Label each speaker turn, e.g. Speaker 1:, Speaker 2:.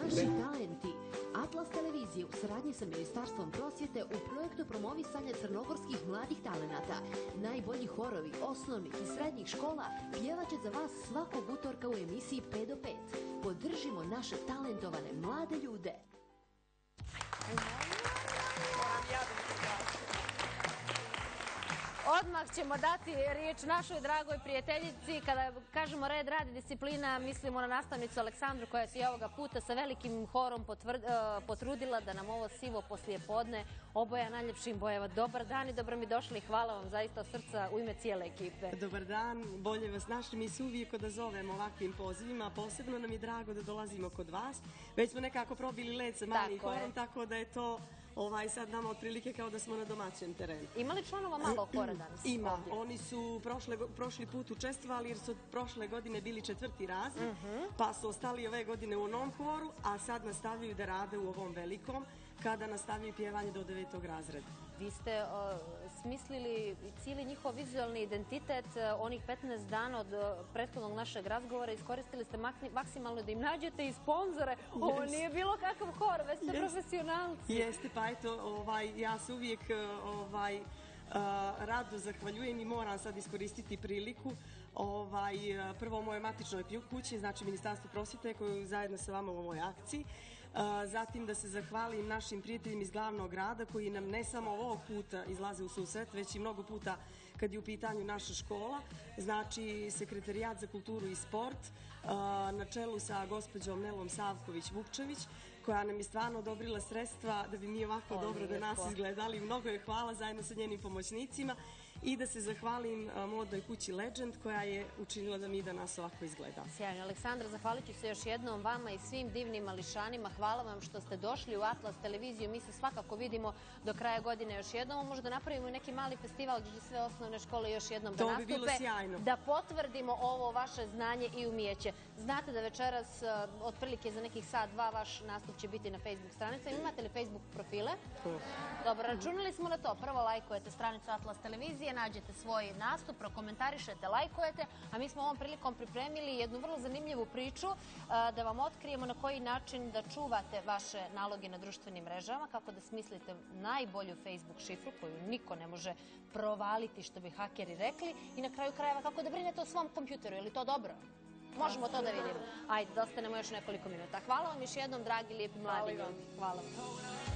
Speaker 1: Naši talenti. Atlas televizije u saradnji sa Ministarstvom prosvjete u projektu promovisanja crnogorskih mladih talenata. Najbolji horovi osnovnih i srednjih škola pjevaće za vas svakog utorka u emisiji 5 do 5. Podržimo naše talentovane mlade ljude.
Speaker 2: Odmah ćemo dati riječ našoj dragoj prijateljici. Kada kažemo red, rad i disciplina, mislimo na nastavnicu Aleksandru koja se i ovoga puta sa velikim horom potrudila da nam ovo sivo poslijepodne oboja najljepšim bojeva. Dobar dan i dobro mi došli. Hvala vam zaista od srca u ime cijele ekipe.
Speaker 3: Dobar dan, bolje vas našli. Mi se uvijek odazovemo ovakvim pozivima. Posebno nam je drago da dolazimo kod vas. Već smo nekako probili led sa malim horom, tako da je to sad nama otprilike kao da smo na domaćem terenu.
Speaker 2: Ima li članova malog hora danas?
Speaker 3: Ima. Oni su prošli put učestvovali jer su od prošle godine bili 4. razred, pa su ostali ove godine u onom horu, a sad nastavljaju da rade u ovom velikom, kada nastavljaju pjevanje do 9. razreda.
Speaker 2: Vi ste smislili cijeli njihov vizualni identitet onih 15 dana od prethodnog našeg razgovora. Iskoristili ste maksimalno da im nađete i sponzore. Ovo nije bilo kakav hor, već ste profesionalci.
Speaker 3: Jeste, pa eto, ja se uvijek rado zahvaljujem i moram sad iskoristiti priliku. Prvo moje matičnoj kući, znači Ministarstvo prosvjete koju zajedno sa vama u ovoj akciji. Zatim da se zahvalim našim prijateljima iz glavnog grada koji nam ne samo ovog puta izlaze u susret, već i mnogo puta kad je u pitanju naša škola. Znači Sekretarijat za kulturu i sport na čelu sa gospođom Nelom Savković-Vukčević koja nam je stvarno odobrila sredstva da bi mi ovako dobro da nas izgledali. Mnogo je hvala zajedno sa njenim pomoćnicima i da se zahvalim modnoj kući Legend koja je učinila da mi danas ovako izgledamo.
Speaker 2: Sjajno. Aleksandra, zahvalit ću se još jednom vama i svim divnim mališanima. Hvala vam što ste došli u Atlas televiziju. Mi se svakako vidimo do kraja godine još jednom. Možda napravimo i neki mali festival gdje će sve osnovne škole još jednom da nastupe.
Speaker 3: To bi bilo sjajno.
Speaker 2: Da potvrdimo ovo vaše znanje i umijeće. Znate da večeras, otprilike za nekih sat, 2, vaš nastup će biti na Facebook stranicama. Imate li Facebook profile? Dobro, računali smo na to. Prvo lajkujete stranicu Atlas televizije, nađete svoj nastup, prokomentarišete, lajkujete, a mi smo ovom prilikom pripremili jednu vrlo zanimljivu priču da vam otkrijemo na koji način da čuvate vaše naloge na društvenim mrežama, kako da smislite najbolju Facebook šifru koju niko ne može provaliti, što bi hakeri rekli, i na kraju krajeva kako da brinete o svom kompjuteru. Je li to dobro? Možemo to da vidimo. Ajde, da ostanemo još nekoliko minuta. Hvala vam još jednom, dragi, lijepi, mladi ljudi. Hvala vam.